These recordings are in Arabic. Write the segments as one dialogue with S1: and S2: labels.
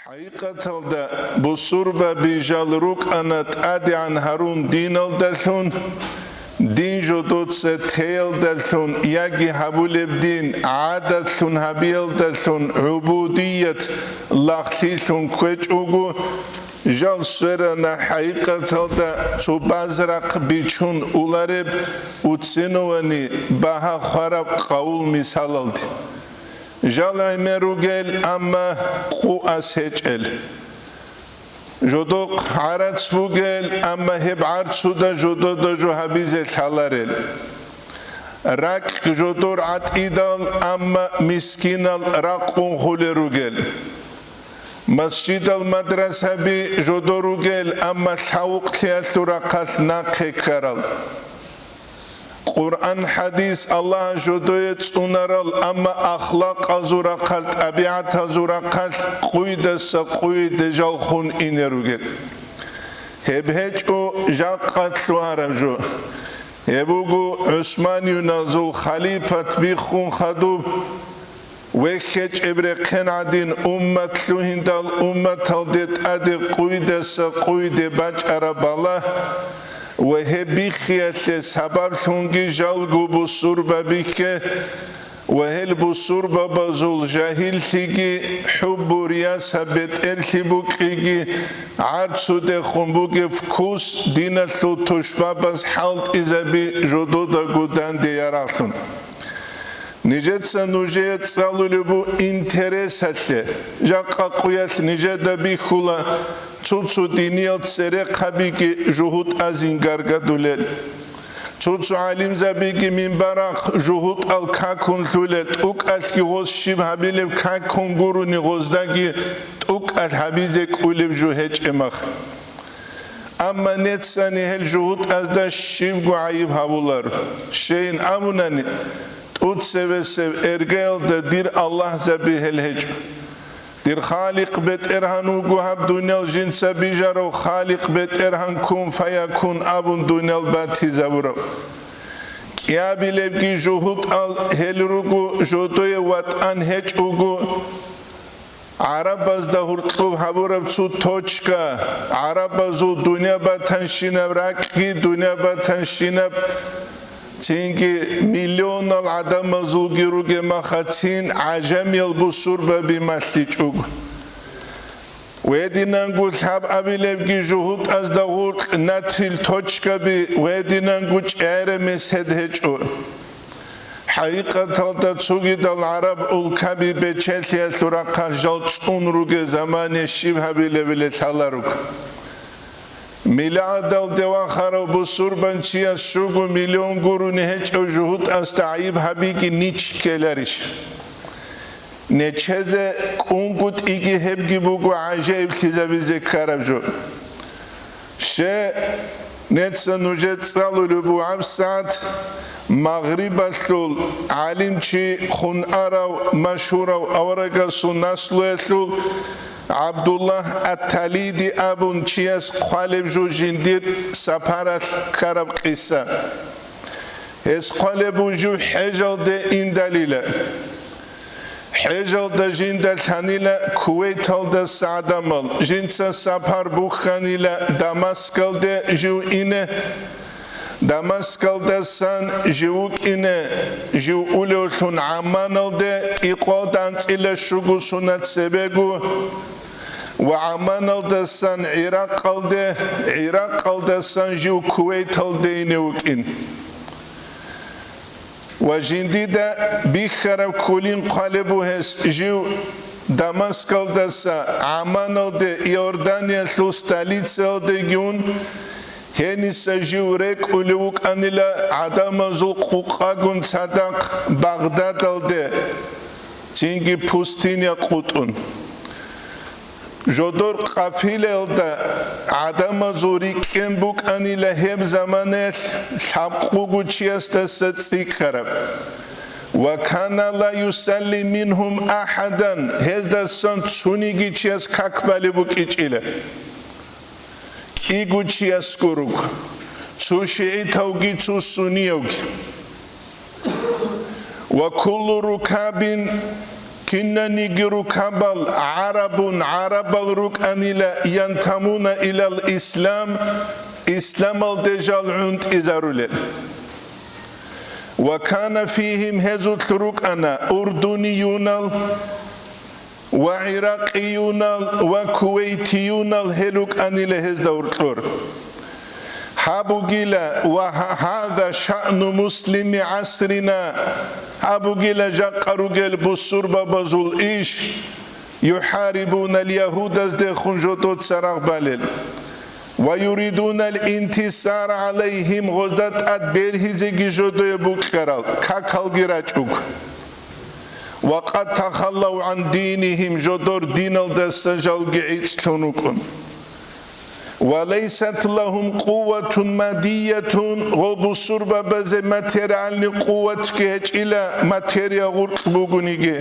S1: حقيقة بصوربة بجالروك أنا تأدي عن هارون دينال دلون دين جدود ستيل دلون يجي هبول بدين عادة هبيل دلون عبودية لاختيلون كويت أوغو جال سورنا حقيقة تبازرق بيشون أولارب وتسنواني بها خراب قول مثالد جالای مروگل اما قو اسهجل جدوق عرض بوگل اما هب عرض سودا جدو دا جو حبیز خالارل رق جدور عط ایدال اما مسکینال رقون خول روگل مسجد المدرسه بی جدو روگل اما ثوق تیاسو رقص نقه کرل قرآن حديث الله جدويت أنرال أما أخلاق أزورقال طبيعت أزورقال قويد سقويد جالخون إنروجل هبهجو جاقت لوارجو هبوغو عثمان ينازل خليفة بيخون خدوب وخج إبرقين عدين أمة لوهندال أمة الدت أدي قويد سقويد باج أربالله وهبي خيال سبب شونجي جالغو بصوربة بيك وهل بصوربة بزول جاهل تيجي حب رياسة بيت ارتبوكيجي عرضو ده خنبوكي فكوس دينة تشبه بس حالت إذا بي جدودا قدان دياراتون نجدسا نجد سالو لبو انترس هتلي جاقا قويات نجد بيخولا تُوتُو دينيات سرق حبيكي جهود أزين غرغدولل تُوتُو علم زبيكي من براق جهود الكاكون ثولت اوك أسكي غوز شب حبيلب كاكون غورو نغوزداكي اوك الحبيزك اولب جوهج امخ اما نتساني هل جهود أزدا شب عيب حبولار شين اموناني تُوت سب ارغيل دا دير الله زبي هل هجو دير خالق بيت إرهانو قوهب دنيا الجنس بيجارو خالق بيت إرهان كون فيكون أبن دنيا الباتي زورو كيا بيلبكي جهود هلروغو جودوي وطن هجوغو عرب از ده هرطلوب حبورب تسو توچكا عرب ازو دنيا باتنشينب راكي دنيا باتنشينب تينكي مليون العدم زوجي روجي مخاتين عجم يلبسور ببيمالتيجوج ويدينا نقول حاب أبي لبجي جهود از دغور نتيل توچكا بي ويدينا نقول ارمس هدهجو حقيقة تلتسوغي دل عرب الكبي بچلتيا سراقا جلتسون روجي زمان الشيب هبي لبلي تلاروك ميلاد دوان خراب بصوربان چيا شوغو مليون غورو نهج او جهود استعيب حبيكي نيچ كلاريش نيچهزه قونقوت ايگي هبگي بوغو عجائب خزابيزه كارب جو شه نتسا نوجد سالو لبو عبسات مغرب الثول علم چي خون اراو مشهوراو اورگا سو نسلو الثول عبد الله التاليدي أبون تشياس قالب جو جندير سفارة كرب قصة اس قالب جو حجل ده إن دليل حجل ده جندل ثانيلا كويت ده سعدمل جنس سفر بوخانيلا دمسكل ده جو إنه دمسكل ده سان جوك إنه جو أولوثون عمانل ده إقوال دانت إلى شغو سنة سبقو وعمانل دستان عراق دستان جو كويت دينوكين وجندي دا بيخرب كولين قالبو هس جو دمسكل دستا عمانل دا يوردانيا ثلاثة ديون هني سجو ريك أولوك أنيلا عدم زلقوقاقون صدق بغداد دا تينجي بوستينيا قطون جدور قافله دا عدم زوری کن بوک انی لهم زمانه شبقو چیست ستی کرب و کان لا یسلی منهم احدا هزد سن سونیگی چیست کاکبالی بوک ایچیله ایگو چیست کروک چو شیعتوگی چو سونیوگی و کل رکابین كنا نيجرو كابل عرب الروك أنيلا ينتمون إلى الإسلام إسلام الدجال عند إزارولل وكان فيهم هزوت روك أنا أردنيون وعراقيون وكويتيون الهلوك أنيلا هزدورتلور حابوغيلا وهذا شأن مسلم عصرنا حابوغيلا جاقروغيل بصور بابزول إيش يحاربون اليهود ازدخون جدود سراغ بالل ويريدون الانتصار عليهم غزدت أدبيرهزيجي جدو يبوك كرال كاكالغي راجوك وقد تخلوا عن دينهم جدور دين الدستجالغي عيتلونكم وليست لهم قوة مادية غبصور بابز ماتيريالني قوة كهج إلى ماتيريا غرق بوغنيجي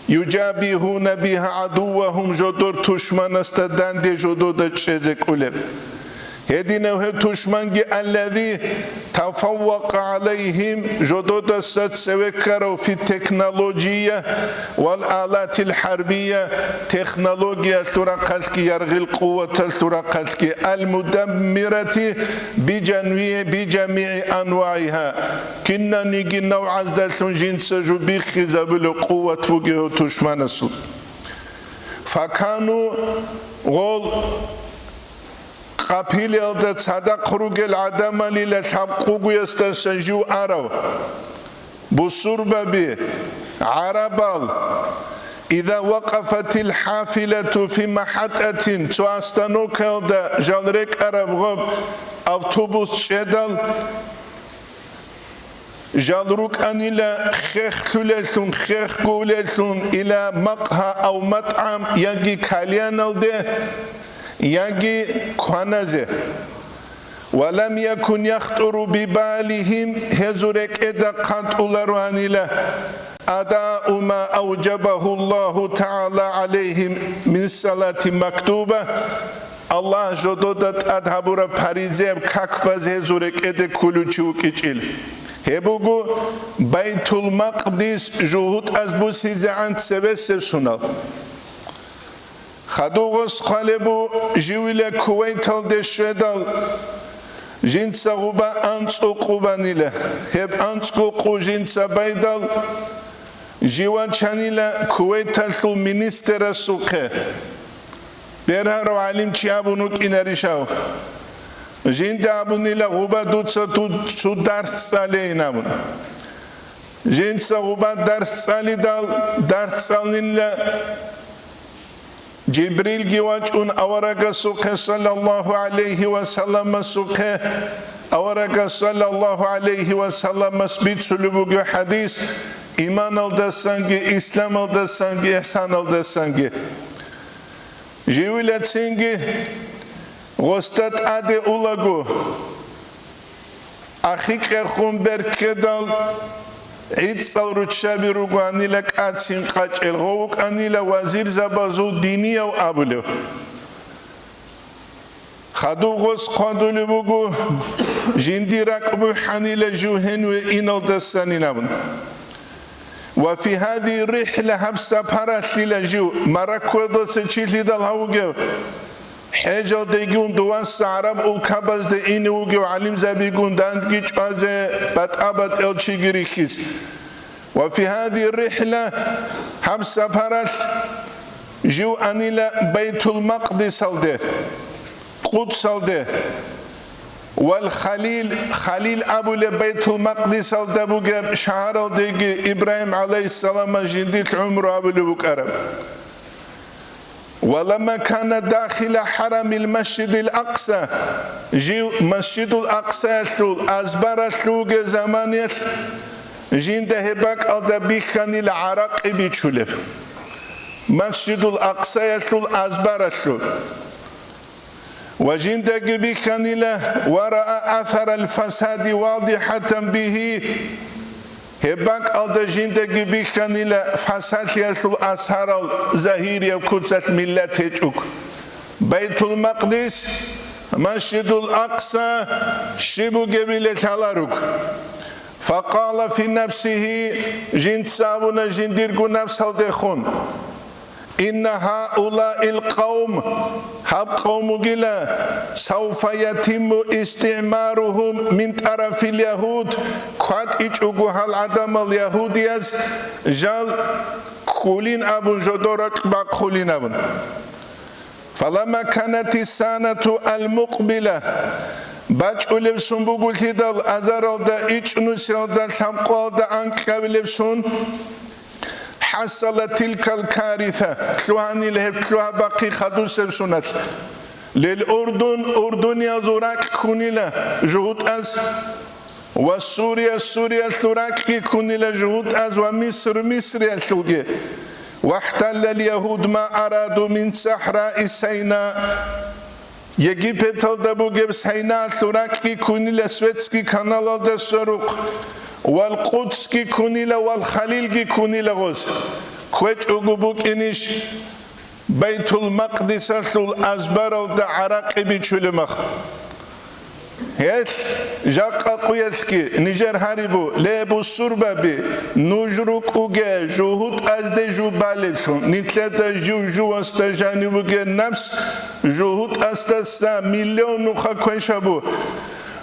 S1: يجابهون بها عدوهم جدور تشمان استدان دي جدود تشيزك أولب هدينه تشمانجي الذي تفوق عليهم جدود ستسوكروا في التكنولوجيا والآلات الحربية تكنولوجيا ثرقلك يرغي القوة الثرقلك المدمرة بجميع أنواعها كنا نيجي نوع عزدالون جنس جبيخ زبل قوة بوغيو تشمان السود فكانوا غول قابل يلد صدق خروج العدم للحقوق يستنجو أرو بصربة به عربال إذا وقفت الحافلة في محطة تواستنوك يلد جالريك أرب غب أوتوبوس شدل جالروك أنيلا خيخ ثلثون خيخ قولثون إلى مقهى أو مطعم يجي كاليان الده يجي كونازه ولم يكن يخطر ببالهم هزورك إذا قد أولروانيلا أداء ما أوجبه الله تعالى عليهم من صلاة مكتوبة الله جدودت أدهبور باريزيب كاكباز هزورك إذا كلو چوك إچيل هبوغو بيت المقدس جهود أزبوسي زعان سبسب سنال خدوغس قلبو جويل كويت الدشدال جنسا غوبا أنسو قوبانيلا هب أنسو قو جنسا بايدال جيوان چانيلا كويت الثو منستر السوقه برهارو علم چيابونوك إناريشاو جند أبونيلا غوبا دوتسا تو درس سالي نابون جنسا غوبا درس سالي دال درس سالينلا جبريل جواجون أورق سوقه صلى الله عليه وسلم سوقه أورق صلى الله عليه وسلم سبيت سلوبوغ حديث إيمان الدسانجي إسلام الدسانجي إحسان الدسانجي جيولت سنجي غستت أدي أولاغو أخيك أخون بركدال عيد صورت شابي روغاني لك آتسين قاج الغوك أني لوزير زبازو ديني أو أبلو خدو غس قادو لبوغو جندي ركبو حاني لجوهن وإن الدستاني نابن وفي هذه الرحلة هبسا بارات لجو مراكو دستشيل دالهوغو حجال ديجون دوان سعرب الكابز دي إنوغي وعلم زبيقون داندجيج أزي باتقابت الشيغريخيس وفي هذه الرحلة هم سفرت جو أنيلا بيت المقدس الده قدس الده والخليل خليل أبو لبيت المقدس الده بوغب شهر الده إبراهيم عليه السلام جنديت عمر أبو لبوك أرب ولما كان داخل حرم المسجد الأقصى جيو مسجد الأقصى أزبر ثلوغ زمانيت جند هباك أدبيخاني العراق بيشولب مسجد الأقصى أزبر ثلوغ وجند بيخاني ورأى أثر الفساد واضحة به هباك ألدا جندگي بيخاني لفساد يسل أسهر الزهير يكوزت ملت هجوك بيت المقدس مسجد الأقصى شبو قبيلة هلاروك فقال في نفسه جن سابونا جن ديرقو نفس هالدخون إن هؤلاء القوم هب قوم جلا سوف يتم استعمارهم من طرف اليهود قد إجوغو هالعدم اليهوديز جال خولين أبو جدورك بخولين أبو فلما كانت السنة المقبلة باج أولفسون بقول هدال أزارال دا إيش نسيال دا ثمقال دا أنكابلفسون حصل تلك الكارثة تلواني لهب تلوها باقي خدوس بسونات للأردن أردن يزورك كونيلا جهود أز وسوريا ثراك كونيلا جهود أز ومصر يسلقي واحتل اليهود ما أرادوا من صحراء سيناء يجيبت الدبوغ سيناء ثراك كونيلا سويتسكي كانال دا سروق والقدس كي كونيلا والخليل كي كونيلا غوز كويت أقوبوك إنيش بيت المقدس الأزبار دا عراقي بيشولمخ هيت جاقا قويتكي نيجر هاريبو ليبو سوربابي نوجروك اوغي جوهود ازدي جو باليشون نيتلتا جو استجاني وغي نفس جوهود استسا مليون نوخا كويشابو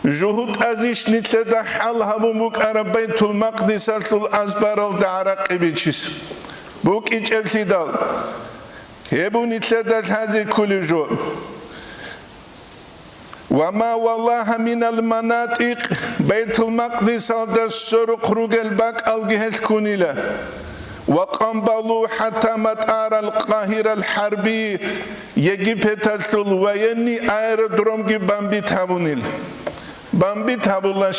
S1: جهود ازيش نتلدا حال هبو بوك بيت المقدس الأزبار دا عراقي بيتشيس بوك إيش أبسيدال هبو نتلدا هذه كل جو وما والله من المناطق بيت المقدس دا السرق روغل باك الجهز كونيلا وقنبلوا حتى مطار القاهرة الحربي يجب تسل ويني ايرودروم جي بامبي تابونيل بامبي تابولا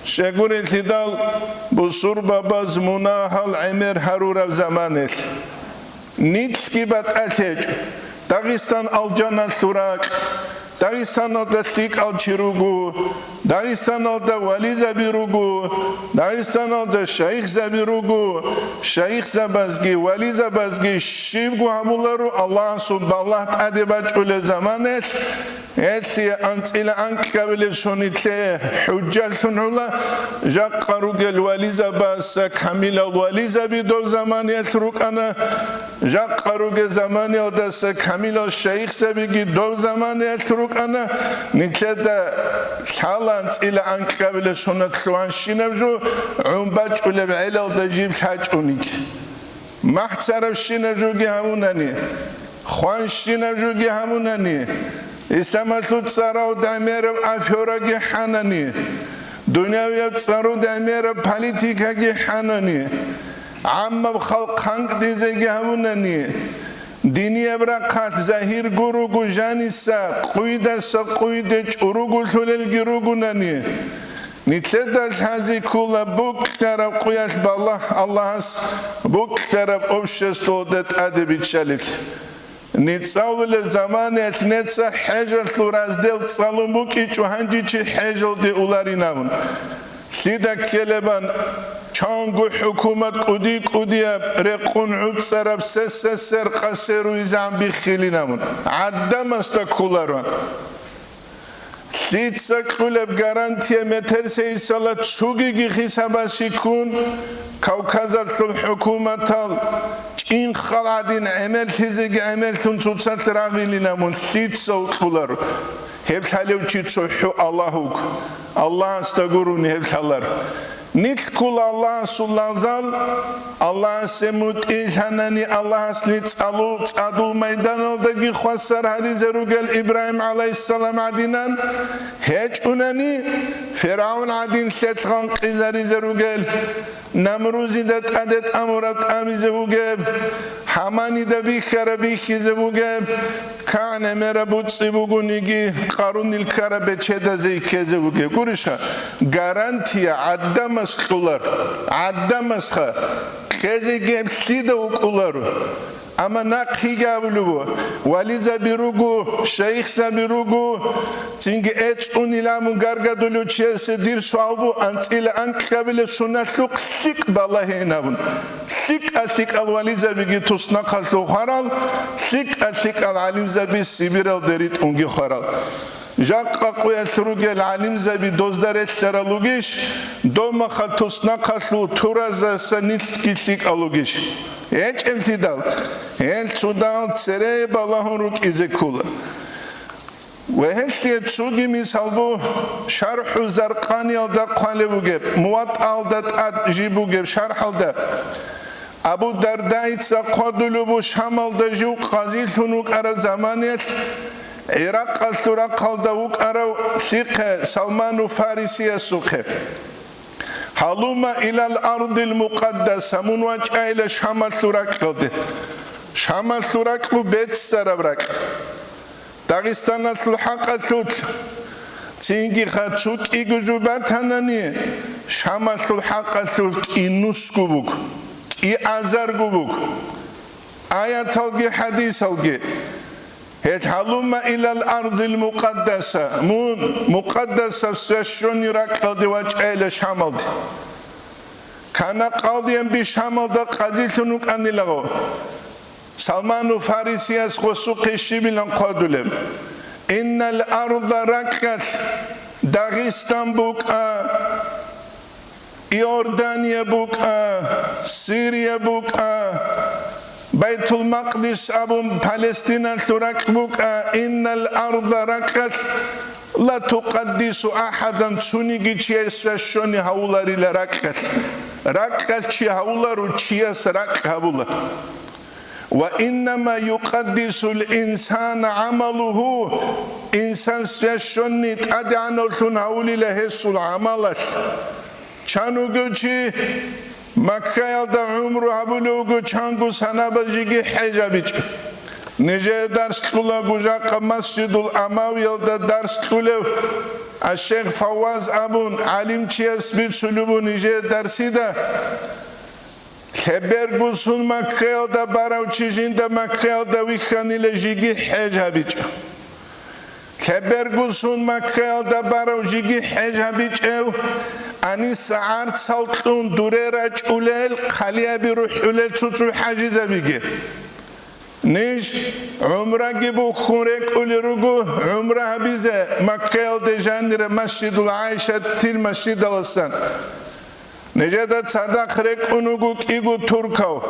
S1: شغور الهدال بصور باباز مناهل عمر هرورا زمانل نيتسكي بات أتج داغستان الجانا سوراك داغستان الدستيك الچيروغو داغستان الدا ولي زبيروغو داغستان الدا شيخ زبيروغو شيخ زبازگي ولي زبازگي شيبغو همولارو الله سبحانه الله تأدباج أولي زمانل هاتي أنت إلى أنك قبل سنتله حجة سنولا جاك روجل وليزا بس كاميلا وليزا بدو زمان يترك أنا جاك روجل زمان يدس كاميلا الشيخ سبيجي دو زمان يترك أنا نتلدا حالا أنت إلى أنك قبل سنتله شنبجو عمباج ولا بعيلة دجيب حاج أونيك ما حسرب شنبجو جهمونني خوان شنبجو جهمونني إسلامتو تصارو دامير أفيورا حناني دنيا تصارو دامير بوليتيكا حناني عم بخلق خنق ديزي هوناني ديني بركات زهير غروغو جانيسا قويدا سقويدا چوروغو سولل غروغو ناني نتلدل هذه كلها بوك ترى قياس بالله الله بوك ترى أوشستو دت أدبي تشالف نتصاول الزمان نتسا حجر ثراز دل تصالموك إيشو هنجي حجر دي أولاريناون سيدا كلبان چانگو حکومت قدی رقون عود سراب سر قصر و ایزان بخیلی نمون عدم است کولارون سید سکولب گارانتیه متر سی سالت چوگی حساباسی کن کوکازات الحکومتال این خالدین عمل تیزی عمل تون توصل راغیلی نمون سید سکولار هب حالیو چیت سوحو اللهوک الله استغفروني هب حالار نيت كل الله سلازال الله سموت إلهانني الله سليت أدو ميدان دقي خسر هاري زروجل إبراهيم عليه السلام عدينان هيج أناني فرعون عدين ستغان قزاري زروجل نمروزي دت أدت أمرات أمي زوجب حماني دبي خربي زوجب كان مربوط سبوغونيجي قارون الكرب تشدا زي كزوجب كورشا غارانتيا عدم مسخولر عدم مسخ كزيجب سيدا وكولر أما نقي جابلو ولي زبيروغو شيخ زبيروغو تينج إتش أنيلامو غارغادولو تشيس دير سوابو أنتيل أنك قبل سنة لوك سيك بالله هنابون سيك أسيك الولي زبيجي تصنع خلو خرال سيك أسيك العليم زبي سيبيرال دريت أنجي خرال جاقا قويا سروجي العلم زبي دوزدارت سرالوجيش دوما خلطوسنا خلطو تورازا سنيسكي سيك ألوجيش هيك امتدال هيك سودال تسريب الله روك إزكولا وهل تسوقي مثال شرح زرقاني الدا قالبو جب موات الدا جيبو جب شرح الدا أبو درداء تسقدلو بو شمال دجو قازيل ثنوك أرى زمانيت عراق السراق الدوك أرى ثقة سلمان فارسي السوقة هلوما إلى الأرض المقدسة من وجه إلى شمال سراق قلده شمال سراق بيت سرابرك داغستان الحق السوت تينجي خاتسوت إيجوزوبات هنانية شمال الحق السوت إنوسكو بوك إعزار بوك آيات الجي حديث الجي هلوما إلى الأرض المقدسة مون مقدسة سوشون يراقل وجه إلى شمال كان قاضيا بشمال دا قازيلتنوك أني لغو سلمان فارسي أسخوصوق الشبيلان قادولم إن الأرض ركت داغستان بوك يوردانيا بوك سوريا بوك بيت المقدس أبو فلسطين ترك بوك إن الأرض ركت لا تقدس أحدا سنيجي تشيسشوني هولاري لركت ركت شي هولارو تشيس رك هولا وإنما يقدس الإنسان عمله إنسان سشوني تأدعنا سنعولي لهسو العملات چانو گوچی مكة دا عمره هبولوگو چانگو سنابجيگي حجابيج نجا درس طولا گوجاق مسجد الأماوي دا درس طولا الشيخ فواز أبون علم چيس بيت سلوبو نجا درسي دا خبر گوسون مكة دا براو چيجين دا مكة دا ويخاني لجيگي حجابيج خبر گوسون مكة دا براو جيگي حجابيج أني ساعات سالتون دوريراج أوليل خليا بيروح أوليل تسوتو حاجزة بيجي نيج عمره جيبو خورك أوليروجو عمره بيزه مكة دجاندر مسجد العائشة تير مسجد الحسن نجدت صدق رك أنوجو كيجو تركاو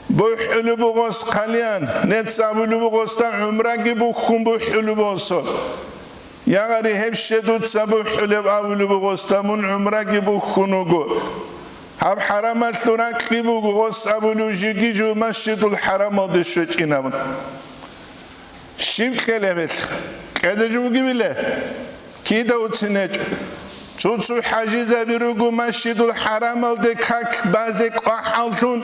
S1: بوحلو بغوس خليان نتسابلو بغوستا عمره جيبو خون بوحلو بغوسو يغاري هبشدود سبو حلب أولو بغوستامون عمره جيبو خونوغو هب حرامات ثراك جيبو غوست أولو جيجي جو مسجد الحرام دشوش إنامون شيب كلمت كده جو جيبله كده وتسنج تسو حاجزة بيروغو مسجد الحرام دكاك بازك وحالتون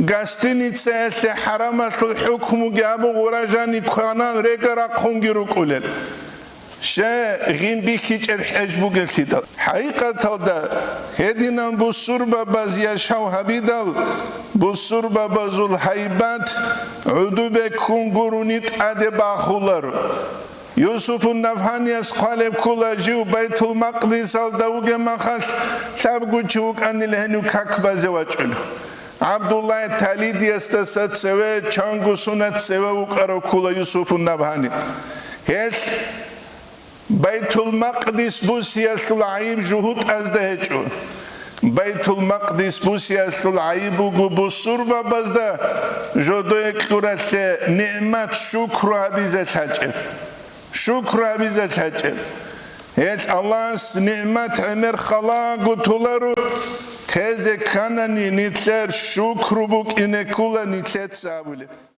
S1: قاستيني تسألت حرامات الحكم جابو غراجاني كوانان ريقرا قنجرو كولل شا غين بيكيج الحجبو قلتيدا حقيقة دا هدينا بصوربا بازيا شاو هبيدال بصوربا بازو الحيبات عدوبة كونغورونيت أدي باخولار يوسف النفهانيس قالب كولا جيو بيت المقدس الدوغة مخاش سابقو جوك أني لهنو كاكبا زواجلو عبد الله التاليد يستسد سوى چانگو سنت سوى وقارو كولا يوسف النفهاني هيش بيت المقدس بوسياس العيب جهود أزدهجون بيت المقدس بوسياس العيب وبصربة بزده جدوك كرة نعمة شكر عبيزة حجر شكر عبيزة حجر هيك الله نعمة عمر خلاق وطولارو تازه كانني نتلر شكر بك إنكولا نتلت سابولي